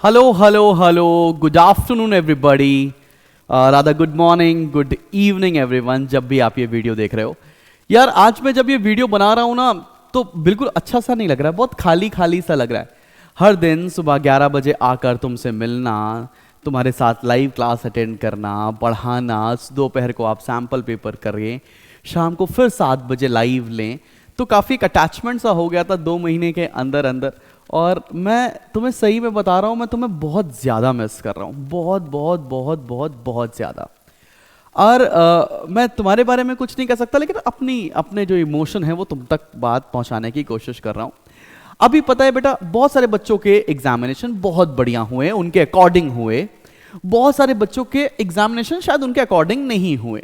Hello hello hello, good afternoon everybody, Radha good morning, good evening everyone, जब भी आप ये वीडियो देख रहे हो। यार आज मैं जब ये वीडियो बना रहा हूँ ना तो बिल्कुल अच्छा सा नहीं लग रहा है, बहुत खाली खाली सा लग रहा है। हर दिन सुबह 11 बजे आकर तुमसे मिलना, तुम्हारे साथ लाइव क्लास अटेंड करना, पढ़ाना, दोपहर को आप सैम्पल पेपर करिए, शाम को फिर 7 बजे लाइव लें, तो काफ़ी एक अटैचमेंट सा हो गया था 2 महीने के अंदर अंदर। और मैं तुम्हें सही में बता रहा हूँ, मैं तुम्हें बहुत ज़्यादा मिस कर रहा हूँ, बहुत बहुत बहुत बहुत बहुत ज़्यादा। और मैं तुम्हारे बारे में कुछ नहीं कह सकता, लेकिन अपने जो इमोशन है वो तुम तक बात पहुँचाने की कोशिश कर रहा हूँ। अभी पता है बेटा, बहुत सारे बच्चों के एग्जामिनेशन बहुत बढ़िया हुए, उनके अकॉर्डिंग हुए। बहुत सारे बच्चों के एग्जामिनेशन शायद उनके अकॉर्डिंग नहीं हुए,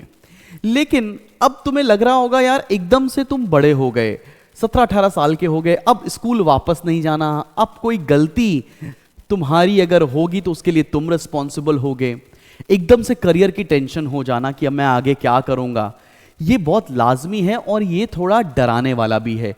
लेकिन अब तुम्हें लग रहा होगा यार एकदम से तुम बड़े हो गए, 17-18 साल के हो गए, अब स्कूल वापस नहीं जाना, अब कोई गलती तुम्हारी अगर होगी तो उसके लिए तुम रिस्पॉन्सिबल होगे। एकदम से करियर की टेंशन हो जाना कि अब मैं आगे क्या करूंगा, ये बहुत लाजमी है और ये थोड़ा डराने वाला भी है।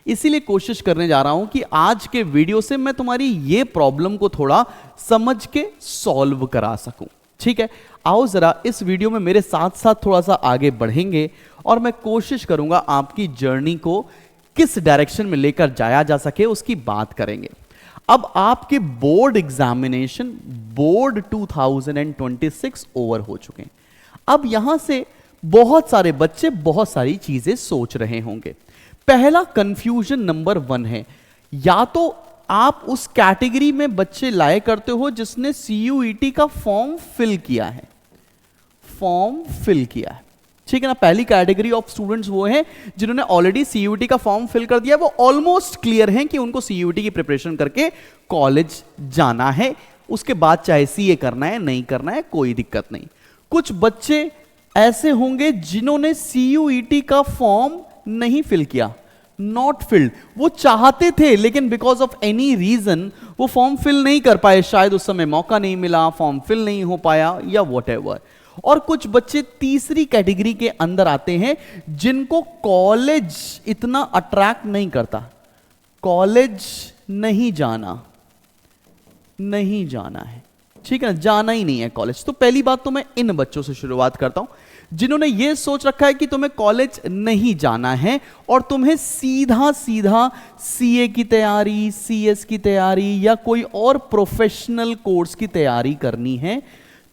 इसीलिए कोशिश करने जा रहा हूं कि आज के वीडियो से मैं तुम्हारी ये प्रॉब्लम को थोड़ा समझ के सॉल्व करा सकूं। ठीक है, आओ जरा इस वीडियो में मेरे साथ साथ थोड़ा सा आगे बढ़ेंगे और मैं कोशिश करूंगा आपकी जर्नी को किस डायरेक्शन में लेकर जाया जा सके उसकी बात करेंगे। अब आपके बोर्ड एग्जामिनेशन बोर्ड 2026 ओवर हो चुके हैं। अब यहां से बहुत सारे बच्चे बहुत सारी चीजें सोच रहे होंगे। पहला कंफ्यूजन नंबर 1 है, या तो आप उस कैटेगरी में बच्चे लाए करते हो जिसने CUET का फॉर्म फिल किया है, ठीक है ना। पहली कैटेगरी ऑफ स्टूडेंट्स वो हैं जिन्होंने ऑलरेडी CUET का फॉर्म फिल कर दिया, वो ऑलमोस्ट क्लियर हैं कि उनको CUET की प्रिपरेशन करके कॉलेज जाना है, उसके बाद चाहे CA करना है नहीं करना है कोई दिक्कत नहीं। कुछ बच्चे ऐसे होंगे जिन्होंने CUET का फॉर्म नहीं फिल किया, नॉट फिल्ड, वो चाहते थे लेकिन बिकॉज ऑफ एनी रीजन वो फॉर्म फिल नहीं कर पाए, शायद उस समय मौका नहीं मिला, फॉर्म फिल नहीं हो पाया या व्हाटएवर। और कुछ बच्चे तीसरी कैटेगरी के अंदर आते हैं जिनको कॉलेज इतना अट्रैक्ट नहीं करता, कॉलेज नहीं जाना है, ठीक है ना, जाना ही नहीं है कॉलेज। तो पहली बात तो मैं इन बच्चों से शुरुआत करता हूं जिन्होंने ये सोच रखा है कि तुम्हें कॉलेज नहीं जाना है और तुम्हें सीधा सीधा CA की तैयारी, CS की तैयारी या कोई और प्रोफेशनल कोर्स की तैयारी करनी है।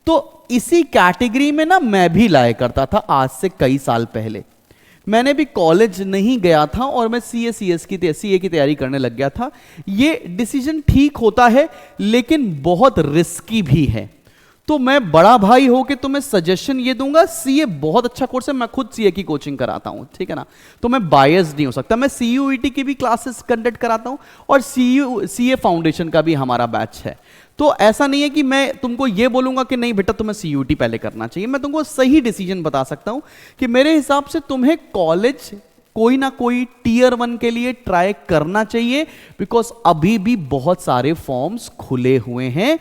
तो इसी कैटेगरी में ना मैं भी लाया करता था, आज से कई साल पहले मैंने भी कॉलेज नहीं गया था और मैं CA की तैयारी करने लग गया था। ये डिसीजन ठीक होता है लेकिन बहुत रिस्की भी है। तो मैं बड़ा भाई हो के तुम्हें सजेशन ये दूंगा, CA बहुत अच्छा कोर्स है, मैं खुद CA की कोचिंग कराता हूं, ठीक है ना, तो मैं बायस नहीं हो सकता। मैं CUET की भी क्लासेस कंडक्ट कराता हूं और CA फाउंडेशन का भी हमारा बैच है। तो ऐसा नहीं है कि मैं तुमको ये बोलूंगा कि नहीं बेटा तुम्हें CUET पहले करना चाहिए, मैं तुमको सही डिसीजन बता सकता हूं कि मेरे हिसाब से तुम्हें कॉलेज कोई ना कोई Tier 1 के लिए ट्राई करना चाहिए, बिकॉज अभी भी बहुत सारे फॉर्म्स खुले हुए हैं।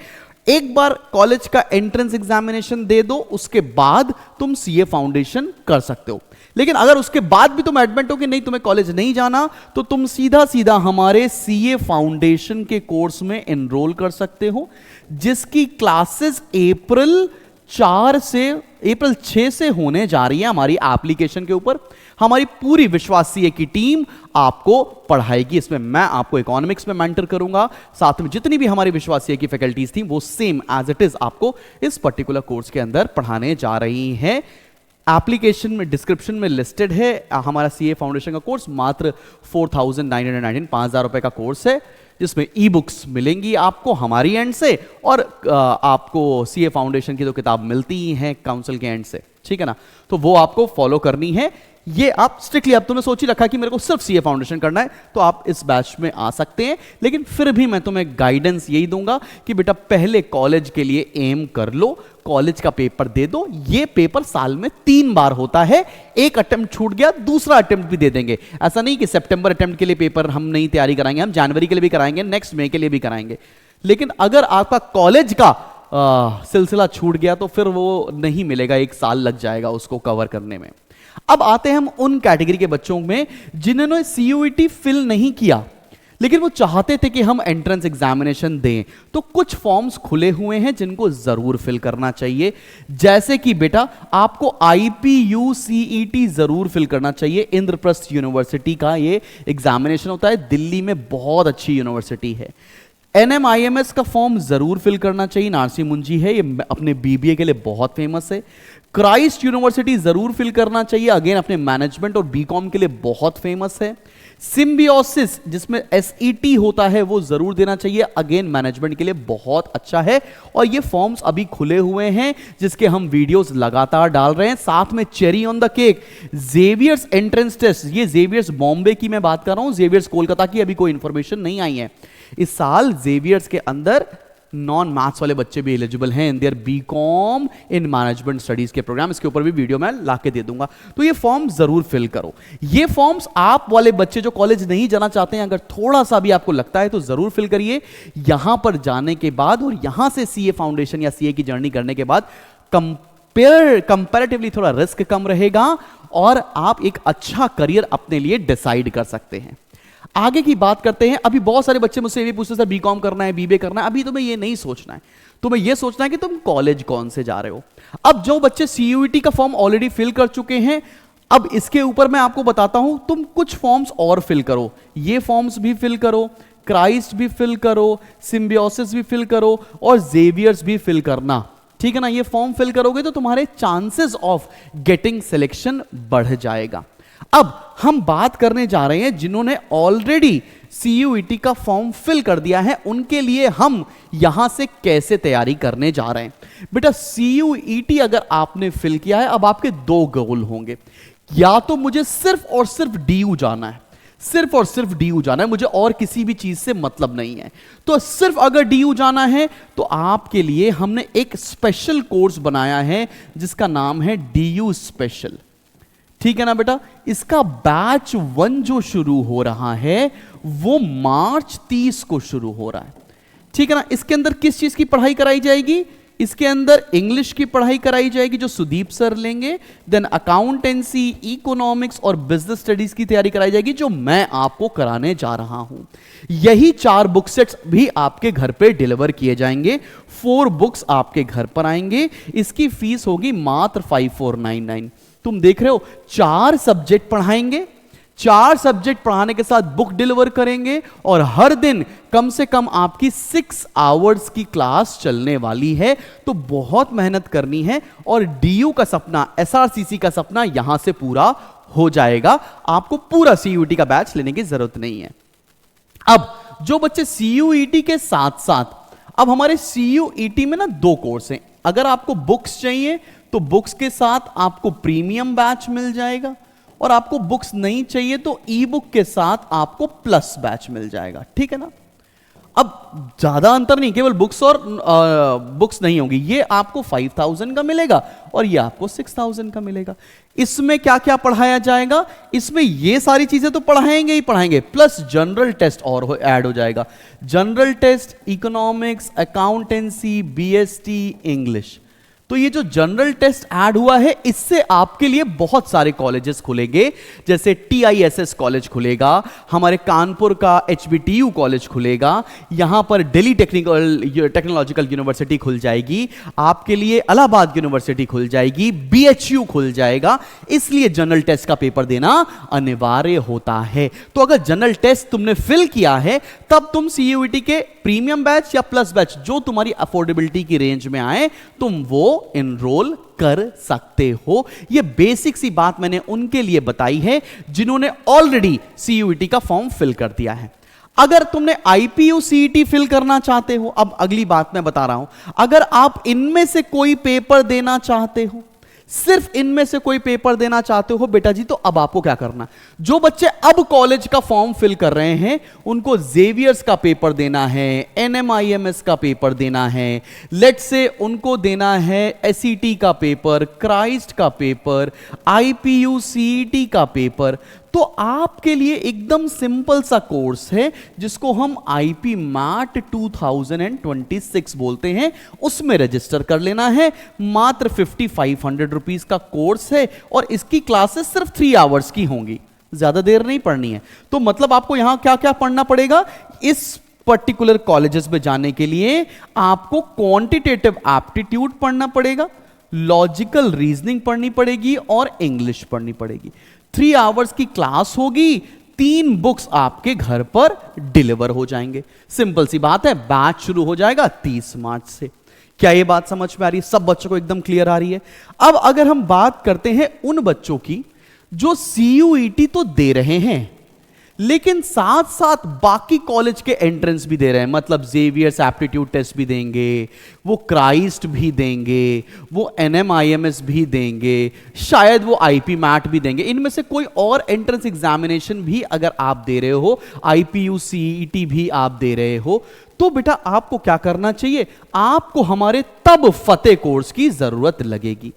एक बार कॉलेज का एंट्रेंस एग्जामिनेशन दे दो, उसके बाद तुम CA फाउंडेशन कर सकते हो। लेकिन अगर उसके बाद भी तुम एडमिट हो कि नहीं तुम्हें कॉलेज नहीं जाना, तो तुम सीधा सीधा हमारे CA फाउंडेशन के कोर्स में एनरोल कर सकते हो, जिसकी क्लासेस अप्रैल 6 से होने जा रही है। हमारी एप्लीकेशन के ऊपर हमारी पूरी विश्वास CA की टीम आपको पढ़ाएगी। इसमें मैं आपको इकोनॉमिक्स में मेंटर करूंगा, साथ में जितनी भी हमारी विश्वास CA की फैकल्टीज थी वो सेम एज इट इज आपको इस पर्टिकुलर कोर्स के अंदर पढ़ाने जा रही हैं। एप्लीकेशन में डिस्क्रिप्शन में लिस्टेड है हमारा CA फाउंडेशन का कोर्स, मात्र 4919, 5,000 रुपए का कोर्स है, जिसमें ई बुक्स मिलेंगी आपको हमारी एंड से और आपको CA फाउंडेशन की तो किताब मिलती ही है काउंसिल के एंड से, ठीक है ना। तो वो आपको फॉलो करनी है। ये आप स्ट्रिक्टली, अब तुमने सोच ही रखा कि मेरे को सिर्फ CA फाउंडेशन करना है, तो आप इस बैच में आ सकते हैं। लेकिन फिर भी मैं तुम्हें गाइडेंस यही दूंगा कि बेटा पहले कॉलेज के लिए एम कर लो, कॉलेज का पेपर दे दो। ये पेपर साल में 3 बार होता है, एक अटेम्प्ट छूट गया दूसरा अटेम्प्ट भी दे देंगे। ऐसा नहीं कि सितंबर अटेम्प्ट के लिए पेपर हम नहीं तैयारी कराएंगे, हम जनवरी के लिए भी कराएंगे, नेक्स्ट मई के लिए भी कराएंगे। लेकिन अगर आपका कॉलेज का सिलसिला छूट गया तो फिर वो नहीं मिलेगा, 1 साल लग जाएगा उसको कवर करने में। अब आते हैं हम उन कैटेगरी के बच्चों में जिन्होंने CUET फिल नहीं किया लेकिन वो चाहते थे कि हम एंट्रेंस एग्जामिनेशन दें, तो कुछ फॉर्म्स खुले हुए हैं जिनको जरूर फिल करना चाहिए। जैसे कि बेटा आपको IPUCET जरूर फिल करना चाहिए। इंद्रप्रस्थ यूनिवर्सिटी का ये एग्जामिनेशन होता है, दिल्ली में बहुत अच्छी यूनिवर्सिटी है। NMIMS का फॉर्म जरूर फिल करना चाहिए, नारसी मुंजी है, ये अपने BBA के लिए बहुत फेमस है। क्राइस्ट यूनिवर्सिटी जरूर फिल करना चाहिए, अगेन अपने मैनेजमेंट और BCom के लिए बहुत फेमस है। सिम्बियोसिस जिसमें SET होता है वो जरूर देना चाहिए, अगेन मैनेजमेंट के लिए बहुत अच्छा है। और ये फॉर्म्स अभी खुले हुए हैं जिसके हम वीडियोस लगातार डाल रहे हैं। साथ में cherry on the cake Xavier's entrance test, ये जेवियर्स बॉम्बे की मैं बात कर रहा हूं, जेवियर्स कोलकाता की अभी कोई इंफॉर्मेशन नहीं आई है। इस साल जेवियर्स के अंदर नॉन मैथ्स वाले बच्चे भी एलिजिबल हैं in their BCom in management studies के प्रोग्राम, इसके ऊपर भी वीडियो मैं लाके दे दूंगा। तो ये फॉर्म जरूर फिल करो। ये फॉर्म्स आप वाले बच्चे जो कॉलेज नहीं जाना चाहते हैं, अगर थोड़ा सा भी आपको लगता है तो जरूर फिल करिए। यहां पर जाने के बाद और यहां से CA फाउंडेशन या CA की जर्नी करने के बाद कंपैरेटिवली थोड़ा रिस्क कम रहेगा और आप एक अच्छा करियर अपने लिए डिसाइड कर सकते हैं। आगे की बात करते हैं। अभी बहुत सारे बच्चे मुझसे ये भी पूछते हैं सर BCom करना है, BBA करना है, अभी तुम्हें ये नहीं सोचना है, तुम्हें ये सोचना है कि तुम कॉलेज कौन से जा रहे हो। अब जो बच्चे CUET का फॉर्म ऑलरेडी फिल कर चुके हैं, अब इसके ऊपर मैं आपको बताता हूं, तुम कुछ फॉर्म्स और फिल करो। ये फॉर्म्स भी फिल करो, क्राइस्ट भी फिल करो, सिम्बियोसिस भी फिल करो और जेवियर्स भी फिल करना, ठीक है ना। ये फॉर्म फिल करोगे तो तुम्हारे चांसेस ऑफ गेटिंग सिलेक्शन बढ़ जाएगा। अब हम बात करने जा रहे हैं जिन्होंने ऑलरेडी CUET का फॉर्म फिल कर दिया है, उनके लिए हम यहां से कैसे तैयारी करने जा रहे हैं। बेटा CUET अगर आपने फिल किया है, अब आपके दो गोल होंगे। या तो मुझे सिर्फ और सिर्फ DU जाना है, सिर्फ और सिर्फ DU जाना है, मुझे और किसी भी चीज से मतलब नहीं है। तो सिर्फ अगर DU जाना है तो आपके लिए हमने एक स्पेशल कोर्स बनाया है जिसका नाम है DU स्पेशल, ठीक है ना बेटा। इसका बैच 1 जो शुरू हो रहा है वो मार्च 30 को शुरू हो रहा है, ठीक है ना। इसके अंदर किस चीज की पढ़ाई कराई जाएगी? इसके अंदर इंग्लिश की पढ़ाई कराई जाएगी जो सुदीप सर लेंगे, देन अकाउंटेंसी, इकोनॉमिक्स और बिजनेस स्टडीज की तैयारी कराई जाएगी जो मैं आपको कराने जा रहा हूं। यही 4 बुक सेट्स भी आपके घर पे डिलीवर किए जाएंगे, 4 बुक्स आपके घर पर आएंगे। इसकी फीस होगी मात्र 5499। तुम देख रहे हो 4 सब्जेक्ट पढ़ाएंगे, 4 सब्जेक्ट पढ़ाने के साथ बुक डिलीवर करेंगे और हर दिन कम से कम आपकी 6 आवर्स की क्लास चलने वाली है। तो बहुत मेहनत करनी है और DU का सपना, SRCC का सपना यहां से पूरा हो जाएगा। आपको पूरा CUET का बैच लेने की जरूरत नहीं है। अब जो बच्चे CUET के साथ साथ, अब हमारे CUET में ना 2 कोर्स हैं। अगर आपको बुक्स चाहिए तो बुक्स के साथ आपको प्रीमियम बैच मिल जाएगा, और आपको बुक्स नहीं चाहिए तो ई बुक के साथ आपको प्लस बैच मिल जाएगा, ठीक है ना। अब ज्यादा अंतर नहीं, केवल बुक्स और बुक्स नहीं होंगी। ये आपको 5000 का मिलेगा और ये आपको 6000 का मिलेगा। इसमें क्या क्या पढ़ाया जाएगा? इसमें ये सारी चीजें तो पढ़ाएंगे ही पढ़ाएंगे, प्लस जनरल टेस्ट और ऐड हो जाएगा। General test, economics, accountancy, BST, English. तो ये जो जनरल टेस्ट ऐड हुआ है, इससे आपके लिए बहुत सारे कॉलेजेस खुलेंगे, जैसे TISS कॉलेज खुलेगा, हमारे कानपुर का HBTU कॉलेज खुलेगा, यहां पर दिल्ली टेक्नोलॉजिकल यूनिवर्सिटी खुल जाएगी, आपके लिए इलाहाबाद यूनिवर्सिटी खुल जाएगी, BHU खुल जाएगा। इसलिए जनरल टेस्ट का पेपर देना अनिवार्य होता है। तो अगर जनरल टेस्ट तुमने फिल किया है, तब तुम CUET के प्रीमियम बैच या प्लस बैच जो तुम्हारी अफोर्डेबिलिटी की रेंज में आए, तुम वो एनरोल कर सकते हो। ये बेसिक सी बात मैंने उनके लिए बताई है जिन्होंने ऑलरेडी CUET का फॉर्म फिल कर दिया है। अगर तुमने IPUCET फिल करना चाहते हो, अब अगली बात मैं बता रहा हूं, अगर आप इनमें से कोई पेपर देना चाहते हो, सिर्फ इनमें से कोई पेपर देना चाहते हो बेटा जी, तो अब आपको क्या करना? जो बच्चे अब कॉलेज का फॉर्म फिल कर रहे हैं उनको जेवियर्स का पेपर देना है, NMIMS का पेपर देना है, लेट्स से उनको देना है SET का पेपर, क्राइस्ट का पेपर, IPUCET का पेपर। तो आपके लिए एकदम सिंपल सा कोर्स है जिसको हम IP MAT 2026 बोलते हैं, उसमें रजिस्टर कर लेना है। मात्र 5500 रुपीज का कोर्स है और इसकी क्लासेस सिर्फ 3 आवर्स की होंगी, ज्यादा देर नहीं पढ़नी है। तो मतलब आपको यहां क्या क्या पढ़ना पड़ेगा, इस पर्टिकुलर कॉलेजेस में जाने के लिए आपको क्वांटिटेटिव एप्टीट्यूड पढ़ना पड़ेगा, लॉजिकल रीजनिंग पढ़नी पड़ेगी और इंग्लिश पढ़नी पड़ेगी। 3 आवर्स की क्लास होगी, 3 बुक्स आपके घर पर डिलीवर हो जाएंगे। सिंपल सी बात है, बैच शुरू हो जाएगा 30 मार्च से। क्या ये बात समझ में आ रही है? सब बच्चों को एकदम क्लियर आ रही है? अब अगर हम बात करते हैं उन बच्चों की जो CUET तो दे रहे हैं लेकिन साथ साथ बाकी कॉलेज के एंट्रेंस भी दे रहे हैं, मतलब जेवियर्स एप्टीट्यूड टेस्ट भी देंगे, वो क्राइस्ट भी देंगे, वो NMIMS भी देंगे, शायद वो IP मैट भी देंगे। इनमें से कोई और एंट्रेंस एग्जामिनेशन भी अगर आप दे रहे हो, IPU CET भी आप दे रहे हो, तो बेटा आपको क्या करना चाहिए, आपको हमारे तब फतेह कोर्स की जरूरत लगेगी।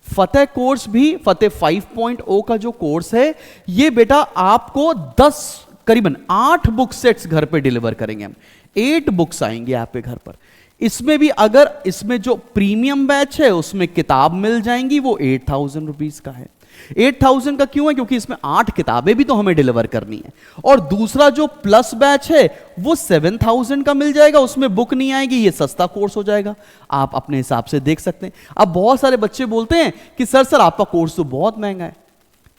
फतेह कोर्स भी, फतेह 5.0 का जो कोर्स है, ये बेटा आपको 10 करीबन 8 बुक सेट्स घर पे डिलीवर करेंगे हम। 8 बुक्स आएंगे आपके घर पर। इसमें भी अगर इसमें जो प्रीमियम बैच है उसमें किताब मिल जाएंगी, वो 8,000 रुपीज का है। 8,000 का क्यों है? क्योंकि इसमें 8 किताबें भी तो हमें डिलीवर करनी है। और दूसरा जो प्लस बैच है वो 7,000 का मिल जाएगा, उसमें बुक नहीं आएगी, ये सस्ता कोर्स हो जाएगा। आप अपने हिसाब से देख सकते हैं। अब बहुत सारे बच्चे बोलते हैं कि सर आपका कोर्स तो बहुत महंगा है।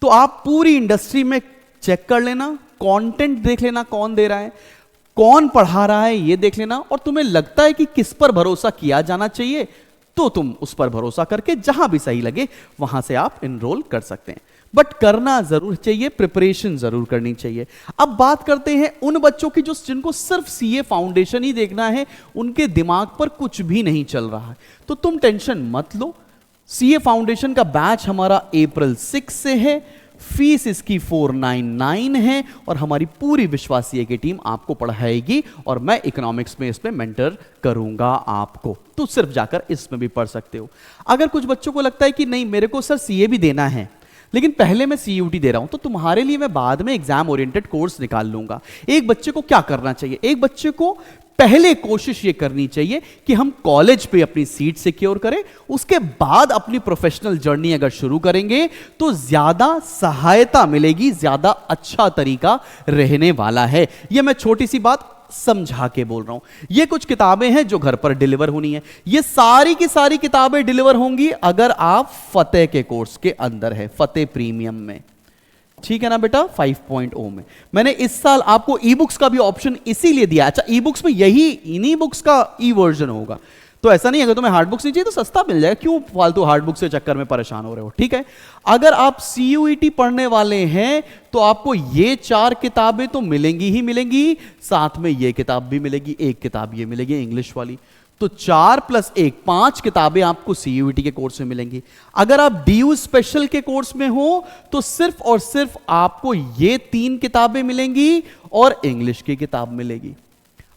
तो आप पूरी इंडस्ट्री में चेक कर लेना, कंटेंट देख लेना, कौन दे रहा है, कौन पढ़ा रहा है, ये देख लेना, और तुम्हें लगता है कि किस पर भरोसा किया जाना चाहिए तो तुम उस पर भरोसा करके जहां भी सही लगे वहां से आप इनरोल कर सकते हैं। बट करना जरूर चाहिए, प्रिपरेशन जरूर करनी चाहिए। अब बात करते हैं उन बच्चों की जो जिनको सिर्फ CA फाउंडेशन ही देखना है, उनके दिमाग पर कुछ भी नहीं चल रहा है, तो तुम टेंशन मत लो। CA फाउंडेशन का बैच हमारा अप्रैल 6 से है, फीस इसकी 499 है, और हमारी पूरी विश्वासीय की टीम आपको पढ़ाएगी और मैं इकोनॉमिक्स में इसमें मेंटर करूंगा आपको। तो सिर्फ जाकर इसमें भी पढ़ सकते हो। अगर कुछ बच्चों को लगता है कि नहीं मेरे को सर CA भी देना है लेकिन पहले मैं CUT दे रहा हूं, तो तुम्हारे लिए मैं बाद में एग्जाम ओरिएंटेड कोर्स निकाल लूंगा। एक बच्चे को क्या करना चाहिए, एक बच्चे को पहले कोशिश ये करनी चाहिए कि हम कॉलेज पे अपनी सीट सिक्योर करें, उसके बाद अपनी प्रोफेशनल जर्नी अगर शुरू करेंगे तो ज्यादा सहायता मिलेगी, ज्यादा अच्छा तरीका रहने वाला है। ये मैं छोटी सी बात समझा के बोल रहा हूं। ये कुछ किताबें हैं जो घर पर डिलीवर होनी है। ये सारी की सारी किताबें डिलीवर होंगी अगर आप फतेह के कोर्स के अंदर है, फतेह प्रीमियम में। ठीक है ना बेटा? 5.0 में मैंने इस साल आपको ई बुक्स का भी ऑप्शन इसीलिए दिया। अच्छा, ई बुक्स में यही इन्हीं बुक्स का ई वर्जन होगा, तो ऐसा नहीं है अगर तुम्हें हार्ड बुक्स नहीं चाहिए तो सस्ता मिल जाएगा, क्यों फालतू हार्ड बुक्स के चक्कर में परेशान हो रहे हो। ठीक है, अगर आप CUET पढ़ने वाले हैं तो आपको ये 4 किताबें तो मिलेंगी ही मिलेंगी, साथ में ये किताब भी मिलेगी, एक किताब ये मिलेगी इंग्लिश वाली, तो 4 + 1 5 किताबें आपको CUET के कोर्स में मिलेंगी। अगर आप DU स्पेशल के कोर्स में हो तो सिर्फ और सिर्फ आपको ये 3 किताबें मिलेंगी और इंग्लिश की किताब मिलेगी।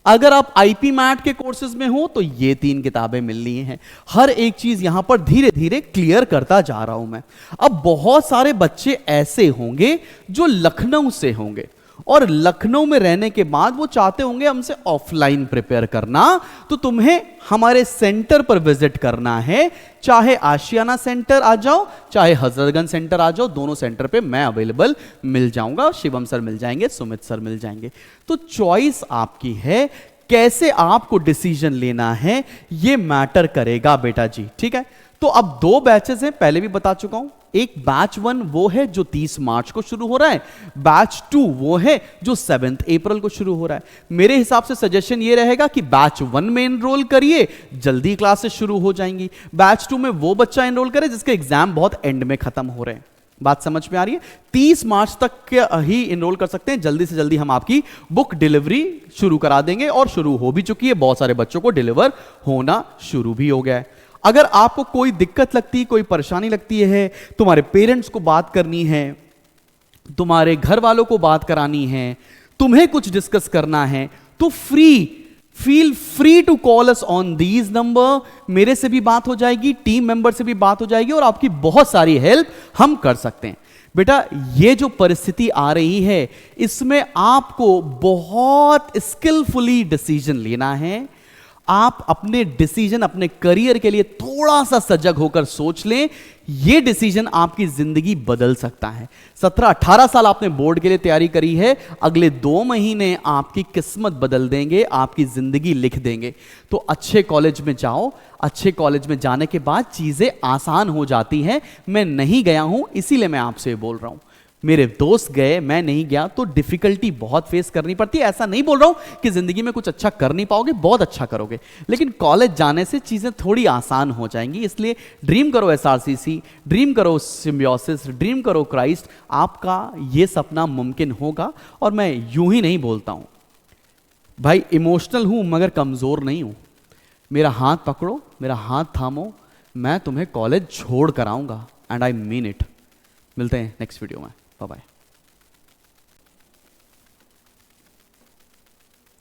अगर आप IP मैट के कोर्सेज में हो तो ये 3 किताबें मिलनी हैं। हर एक चीज यहां पर धीरे धीरे क्लियर करता जा रहा हूं मैं। अब बहुत सारे बच्चे ऐसे होंगे जो लखनऊ से होंगे और लखनऊ में रहने के बाद वो चाहते होंगे हमसे ऑफलाइन प्रिपेयर करना, तो तुम्हें हमारे सेंटर पर विजिट करना है। चाहे आशियाना सेंटर आ जाओ, चाहे हजरतगंज सेंटर आ जाओ, दोनों सेंटर पे मैं अवेलेबल मिल जाऊंगा, शिवम सर मिल जाएंगे, सुमित सर मिल जाएंगे। तो चॉइस आपकी है, कैसे आपको डिसीजन लेना है ये मैटर करेगा बेटा जी। ठीक है, तो अब 2 बैचेस हैं, पहले भी बता चुका हूं। एक बैच 1 वो है जो 30 मार्च को शुरू हो रहा है, बैच 2 वो है जो 7 अप्रैल को शुरू हो रहा है। मेरे हिसाब से सजेशन ये रहेगा कि बैच 1 में एनरोल करिए, जल्दी क्लासेस शुरू हो जाएंगी। बैच 2 में वो बच्चा एनरोल करे जिसके एग्जाम बहुत एंड में खत्म हो रहे हैं। बात समझ में आ रही है? 30 मार्च तक के ही एनरोल कर सकते हैं, जल्दी से जल्दी हम आपकी बुक डिलीवरी शुरू करा देंगे, और शुरू हो भी चुकी है, बहुत सारे बच्चों को डिलीवर होना शुरू भी हो गया है। अगर आपको कोई दिक्कत लगती है, कोई परेशानी लगती है, तुम्हारे पेरेंट्स को बात करनी है, तुम्हारे घर वालों को बात करानी है, तुम्हें कुछ डिस्कस करना है, तो feel free to call us on these number. मेरे से भी बात हो जाएगी, टीम मेंबर से भी बात हो जाएगी, और आपकी बहुत सारी हेल्प हम कर सकते हैं। बेटा ये जो परिस्थिति आ रही है इसमें आपको बहुत स्किलफुली डिसीजन लेना है। आप अपने डिसीजन, अपने करियर के लिए थोड़ा सा सजग होकर सोच लें, यह डिसीजन आपकी जिंदगी बदल सकता है। 17-18 साल आपने बोर्ड के लिए तैयारी करी है, अगले 2 महीने आपकी किस्मत बदल देंगे, आपकी जिंदगी लिख देंगे। तो अच्छे कॉलेज में जाओ, अच्छे कॉलेज में जाने के बाद चीजें आसान हो जाती हैं। मैं नहीं गया हूं, इसीलिए मैं आपसे बोल रहा हूं। मेरे दोस्त गए, मैं नहीं गया, तो डिफिकल्टी बहुत फेस करनी पड़ती है। ऐसा नहीं बोल रहा हूं कि जिंदगी में कुछ अच्छा कर नहीं पाओगे, बहुत अच्छा करोगे, लेकिन कॉलेज जाने से चीजें थोड़ी आसान हो जाएंगी। इसलिए ड्रीम करो एसआरसीसी, ड्रीम करो सिम्बियोसिस, ड्रीम करो क्राइस्ट। आपका यह सपना मुमकिन होगा। और मैं यूं ही नहीं बोलता हूं भाई, इमोशनल हूं मगर कमजोर नहीं हूं। मेरा हाथ पकड़ो, मेरा हाथ थामो, मैं तुम्हें कॉलेज छोड़ कर आऊंगा, एंड आई मीन इट। मिलते हैं नेक्स्ट वीडियो में। Bye bye.